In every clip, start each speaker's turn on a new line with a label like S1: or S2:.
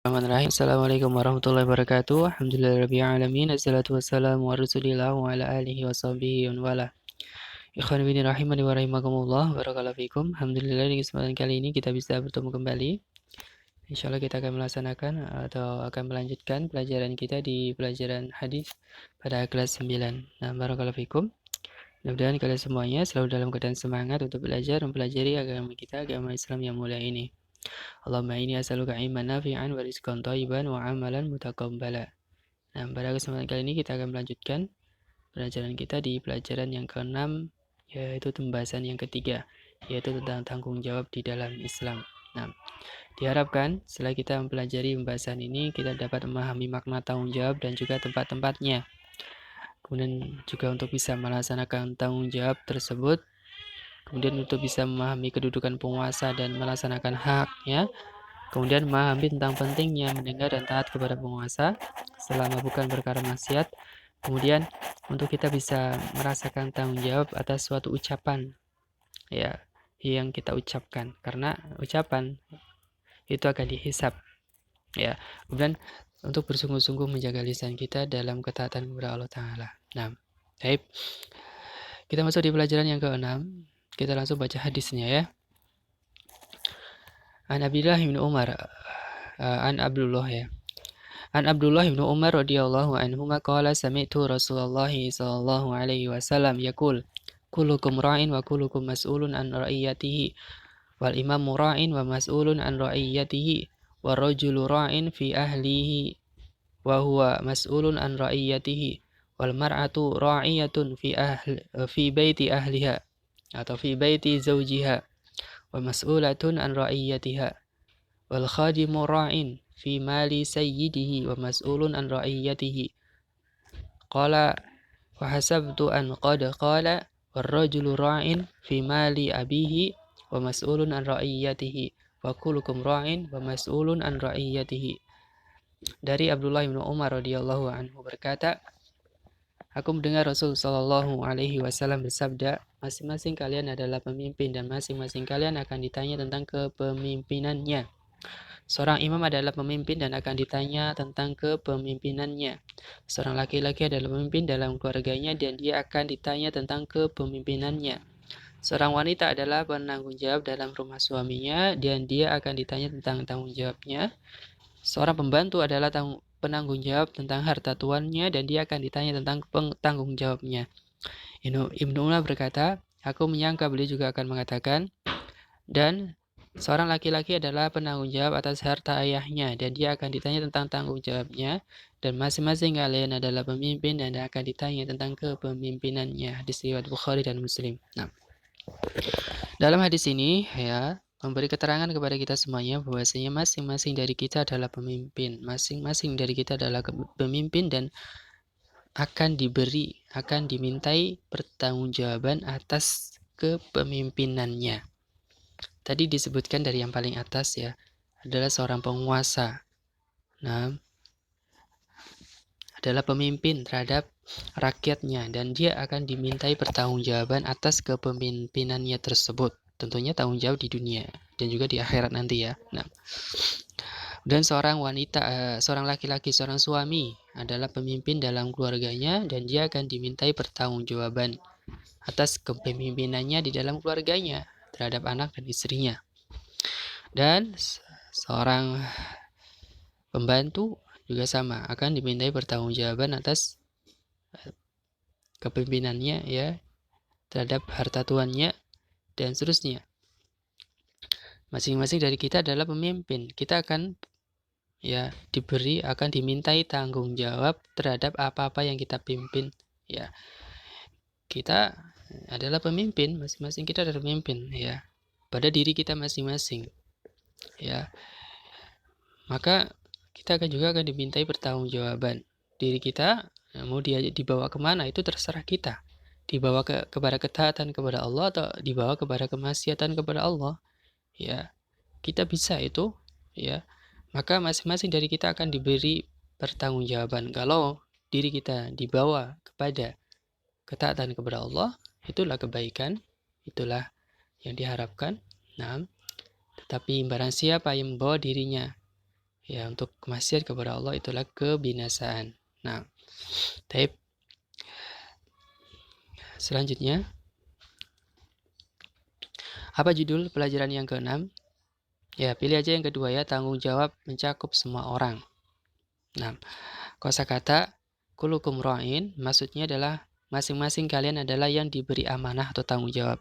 S1: Bismillahirrahmanirrahim. Assalamualaikum warahmatullahi wabarakatuh. Alhamdulillahirabbil alamin. Assalatu wassalamu ala Rasulillah wa ala alihi wa sahbihi wa wala. Ikhwan fillah rahimani wa rahimakumullah. Barakallahu fikum. Alhamdulillah di kesempatan kali ini kita bisa bertemu kembali. Insyaallah kita akan melaksanakan atau akan melanjutkan pelajaran kita di pelajaran hadis pada kelas 9. Nah, barakallahu fikum. Mudah-mudahan kalian semuanya selalu dalam keadaan semangat untuk belajar mempelajari agama kita, agama Islam yang mulia ini. Allahumma inni as'aluka ilman nafi'an wa rizqan thayyiban wa amalan mutaqabbala. Nah, pada kesempatan kali ini kita akan melanjutkan pelajaran kita di pelajaran yang ke-6, yaitu pembahasan yang ketiga, yaitu tentang tanggung jawab di dalam Islam. Nah, diharapkan setelah kita mempelajari pembahasan ini, kita dapat memahami makna tanggung jawab dan juga tempat-tempatnya. Kemudian juga untuk bisa melaksanakan tanggung jawab tersebut, kemudian untuk bisa memahami kedudukan penguasa dan melaksanakan haknya, kemudian memahami tentang pentingnya mendengar dan taat kepada penguasa selama bukan perkara maksiat. Kemudian untuk kita bisa merasakan tanggung jawab atas suatu ucapan ya yang kita ucapkan, karena ucapan itu akan dihisap ya. Kemudian untuk bersungguh-sungguh menjaga lisan kita dalam ketaatan kepada Allah Ta'ala. Nah, baik. Kita masuk di pelajaran yang ke-6. Kita langsung baca hadisnya ya. An Abdullah bin Umar An Abdullah bin Umar radhiyallahu anhuma qala sami'tu Rasulullah sallallahu alaihi wasallam yaqul kullukum ra'in wa kullukum mas'ulun an ra'iyatihi wal imamu ra'in wa mas'ulun an ra'iyatihi wa rajulu ra'in fi ahlihi wa huwa mas'ulun an ra'iyatihi wal mar'atu ra'iyatun fi baiti ahliha atau fi baiti zawjiha wa mas'ulatun an ra'iyatiha wal khadimu ra'in fi mali sayyidihi wa mas'ulun an ra'iyatihi. Qala wa hasabtu an qad qala war rajulu ra'in fi mali abihi wa mas'ulun an ra'iyatihi wa kullukum ra'in wa mas'ulun an ra'iyatihi. Dari Abdullah bin Umar radhiyallahu anhu berkata, aku mendengar Rasul sallallahu alaihi wasallam bersabda, masing-masing kalian adalah pemimpin dan masing-masing kalian akan ditanya tentang kepemimpinannya. Seorang imam adalah pemimpin dan akan ditanya tentang kepemimpinannya. Seorang laki-laki adalah pemimpin dalam keluarganya dan dia akan ditanya tentang kepemimpinannya. Seorang wanita adalah penanggung jawab dalam rumah suaminya dan dia akan ditanya tentang tanggung jawabnya. Seorang pembantu adalah penanggung jawab tentang harta tuannya dan dia akan ditanya tentang tanggung jawabnya. Ibnu Umar berkata, aku menyangka beliau juga akan mengatakan, dan seorang laki-laki adalah penanggung jawab atas harta ayahnya dan dia akan ditanya tentang tanggung jawabnya, dan masing-masing kalian adalah pemimpin dan akan ditanya tentang kepemimpinannya. Hadis riwayat Bukhari dan Muslim. Nah, dalam hadis ini ya memberi keterangan kepada kita semuanya bahwasanya masing-masing dari kita adalah pemimpin, masing-masing dari kita adalah pemimpin dan akan dimintai pertanggungjawaban atas kepemimpinannya. Tadi disebutkan dari yang paling atas ya, adalah seorang penguasa. Nah, adalah pemimpin terhadap rakyatnya dan dia akan dimintai pertanggungjawaban atas kepemimpinannya tersebut. Tentunya tanggung jawab di dunia dan juga di akhirat nanti ya. Nah, dan seorang wanita, seorang laki-laki, seorang suami adalah pemimpin dalam keluarganya dan dia akan dimintai pertanggungjawaban atas kepemimpinannya di dalam keluarganya terhadap anak dan istrinya. Dan seorang pembantu juga sama, akan dimintai pertanggungjawaban atas kepemimpinannya ya terhadap harta tuannya dan seterusnya. Masing-masing dari kita adalah pemimpin. Kita akan ya akan dimintai tanggung jawab terhadap apa-apa yang kita pimpin ya. Kita adalah pemimpin, masing-masing kita adalah pemimpin ya pada diri kita masing-masing ya. Maka kita akan dimintai pertanggungjawaban diri kita. Mau dia dibawa kemana itu terserah kita, dibawa kepada ketaatan kepada Allah atau dibawa kepada kemaksiatan kepada Allah ya, kita bisa itu ya. Maka masing-masing dari kita akan diberi pertanggungjawaban. Kalau diri kita dibawa kepada ketaatan kepada Allah, itulah kebaikan, itulah yang diharapkan. Nah, tetapi barang siapa yang membawa dirinya ya untuk maksiat kepada Allah itulah kebinasaan. Nah, taib. Selanjutnya, apa judul pelajaran yang keenam? Ya, pilih aja yang kedua ya, tanggung jawab mencakup semua orang. Nah, kosakata kulukum ra'in maksudnya adalah masing-masing kalian adalah yang diberi amanah atau tanggung jawab.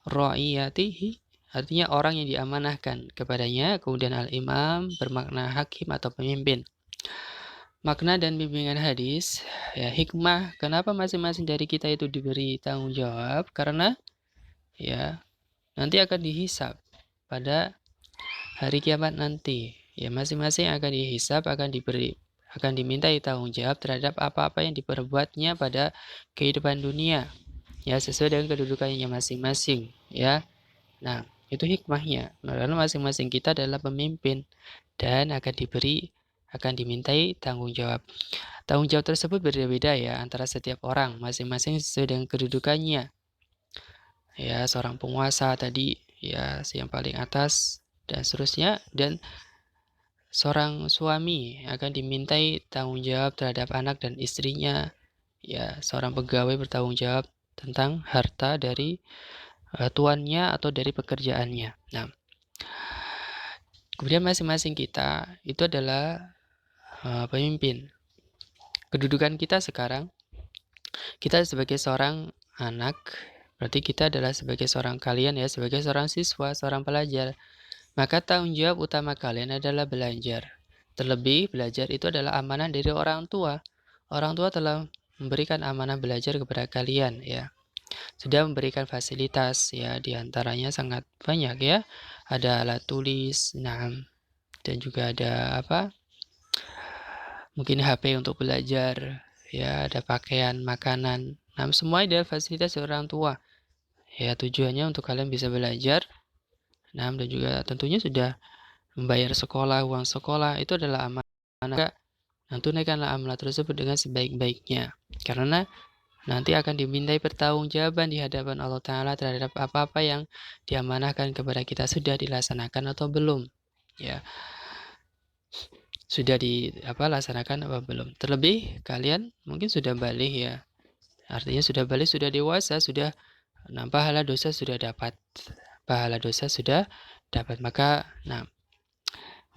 S1: Ra'iyatihi artinya orang yang diamanahkan kepadanya, kemudian al-imam bermakna hakim atau pemimpin. Makna dan bimbingan hadis, ya hikmah, kenapa masing-masing dari kita itu diberi tanggung jawab? Karena ya nanti akan dihisab pada hari kiamat nanti. Ya masing-masing akan dihisab, akan dimintai tanggung jawab terhadap apa-apa yang diperbuatnya pada kehidupan dunia. Ya sesuai dengan kedudukannya masing-masing, ya. Nah, itu hikmahnya. Karena masing-masing kita adalah pemimpin dan akan dimintai tanggung jawab. Tanggung jawab tersebut berbeda-beda ya antara setiap orang, masing-masing sesuai dengan kedudukannya. Ya, seorang penguasa tadi ya yang paling atas dan seterusnya, dan seorang suami akan dimintai tanggung jawab terhadap anak dan istrinya. Ya, seorang pegawai bertanggung jawab tentang harta dari tuannya atau dari pekerjaannya. Nah, kemudian masing-masing kita itu adalah pemimpin. Kedudukan kita sekarang, kita sebagai seorang anak, berarti kita adalah sebagai seorang kalian ya, sebagai seorang siswa, seorang pelajar. Maka tanggung jawab utama kalian adalah belajar. Terlebih, belajar itu adalah amanah dari orang tua. Orang tua telah memberikan amanah belajar kepada kalian ya. Sudah memberikan fasilitas ya, diantaranya sangat banyak ya. Ada alat tulis, nah, dan juga ada apa? Mungkin HP untuk belajar, ya, ada pakaian, makanan. Nah, semua adalah fasilitas dari orang tua. Ya, tujuannya untuk kalian bisa belajar. Nah, dan juga tentunya sudah membayar sekolah, uang sekolah, itu adalah amanah. Nah, tunaikanlah amanah tersebut dengan sebaik-baiknya. Karena nanti akan dimintai pertanggungjawaban di hadapan Allah Ta'ala terhadap apa-apa yang diamanahkan kepada kita, sudah dilaksanakan atau belum. Ya, sudah laksanakan apa belum. Terlebih kalian mungkin sudah balik ya. Artinya sudah balik, sudah dewasa, sudah pahala dosa sudah dapat. Pahala dosa sudah dapat. Maka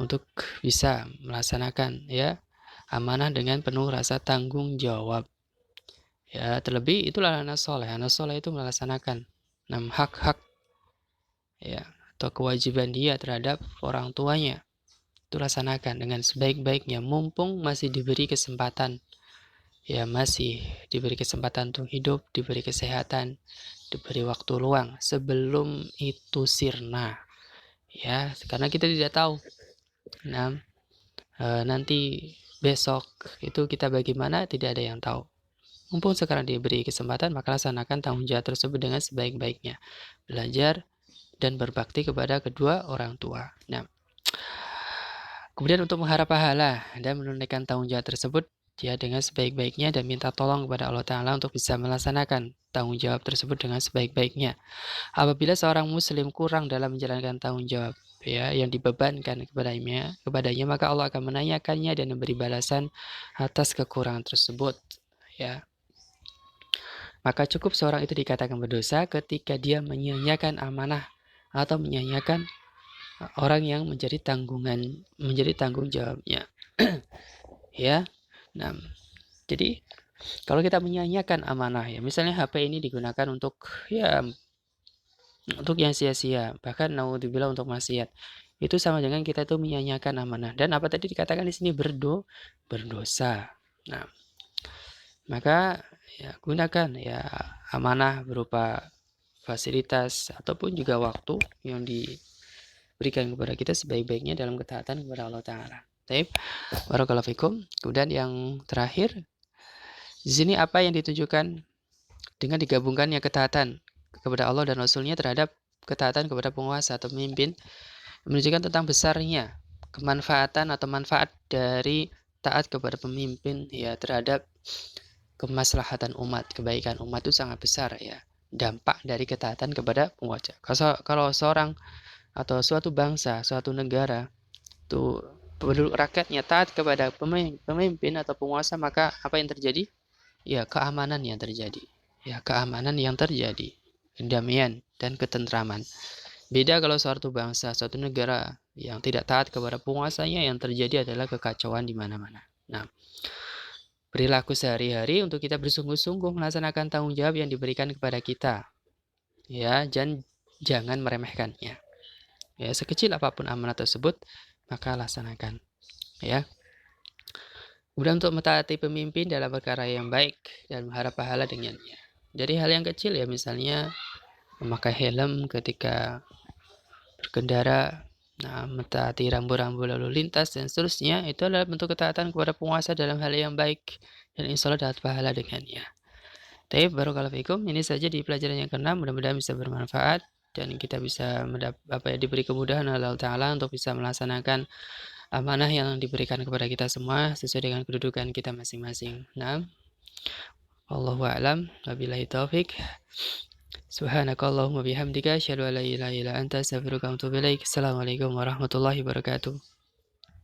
S1: untuk bisa melaksanakan ya amanah dengan penuh rasa tanggung jawab. Ya, terlebih itulah anak soleh. Anak soleh itu melaksanakan hak-hak ya atau kewajiban dia terhadap orang tuanya. Itu laksanakan dengan sebaik-baiknya mumpung masih diberi kesempatan. Ya, masih diberi kesempatan untuk hidup, diberi kesehatan, diberi waktu luang sebelum itu sirna. Ya, karena kita tidak tahu. Nanti besok itu kita bagaimana, tidak ada yang tahu. Mumpung sekarang diberi kesempatan, maka laksanakan tanggung jawab tersebut dengan sebaik-baiknya. Belajar dan berbakti kepada kedua orang tua. Nah, kemudian untuk mengharap pahala dan menunaikan tanggung jawab tersebut ya dengan sebaik-baiknya dan minta tolong kepada Allah Ta'ala untuk bisa melaksanakan tanggung jawab tersebut dengan sebaik-baiknya. Apabila seorang muslim kurang dalam menjalankan tanggung jawab ya yang dibebankan kepadanya, maka Allah akan menanyakannya dan memberi balasan atas kekurangan tersebut ya. Maka cukup seorang itu dikatakan berdosa ketika dia menyia-nyiakan amanah atau menyia-nyiakan orang yang menjadi tanggung jawabnya. Ya. Nah, jadi kalau kita menyia-nyiakan amanah ya, misalnya HP ini digunakan untuk yang sia-sia, bahkan naudzubillah untuk maksiat. Itu sama dengan kita tuh menyia-nyiakan amanah. Dan apa tadi dikatakan di sini berdosa. Nah, maka ya gunakan ya amanah berupa fasilitas ataupun juga waktu yang diberikan kepada kita sebaik-baiknya dalam ketaatan kepada Allah Ta'ala. Baik, barakallahu fikum. Kemudian yang terakhir, di sini apa yang ditujukan dengan digabungkannya ketaatan kepada Allah dan Rasulnya terhadap ketaatan kepada penguasa atau pemimpin, menunjukkan tentang besarnya kemanfaatan atau manfaat dari taat kepada pemimpin ya terhadap kemaslahatan umat, kebaikan umat itu sangat besar ya. Dampak dari ketaatan kepada penguasa. Kalau seorang atau suatu bangsa, suatu negara itu penduduk rakyatnya taat kepada pemimpin atau penguasa, maka apa yang terjadi? Ya, keamanan yang terjadi. Ya, keamanan yang terjadi. Kedamaian dan ketentraman. Beda kalau suatu bangsa, suatu negara yang tidak taat kepada penguasanya, yang terjadi adalah kekacauan di mana-mana. Nah, perilaku sehari-hari untuk kita bersungguh-sungguh melaksanakan tanggung jawab yang diberikan kepada kita. Ya, jangan meremehkannya. Ya, sekecil apapun amanat tersebut, maka laksanakan. Ya. Kemudian untuk mentaati pemimpin dalam perkara yang baik dan mengharap pahala dengannya. Dari hal yang kecil ya, misalnya memakai helm ketika berkendara, nah, mentaati rambu-rambu lalu lintas dan seterusnya, itu adalah bentuk ketaatan kepada penguasa dalam hal yang baik dan insya Allah dapat pahala dengannya. Tapi barakallahu fikum, ini saja di pelajaran yang ke-6, mudah-mudahan bisa bermanfaat dan kita bisa diberi kemudahan oleh Allah Ta'ala untuk bisa melaksanakan amanah yang diberikan kepada kita semua sesuai dengan kedudukan kita masing-masing. Nah, wallahu a'lam, wabillahi taufik. Subhanakallahumma bihamdika asyhadu an la ilaha illa anta astaghfiruka wa atubu ilaik. Assalamualaikum warahmatullahi wabarakatuh.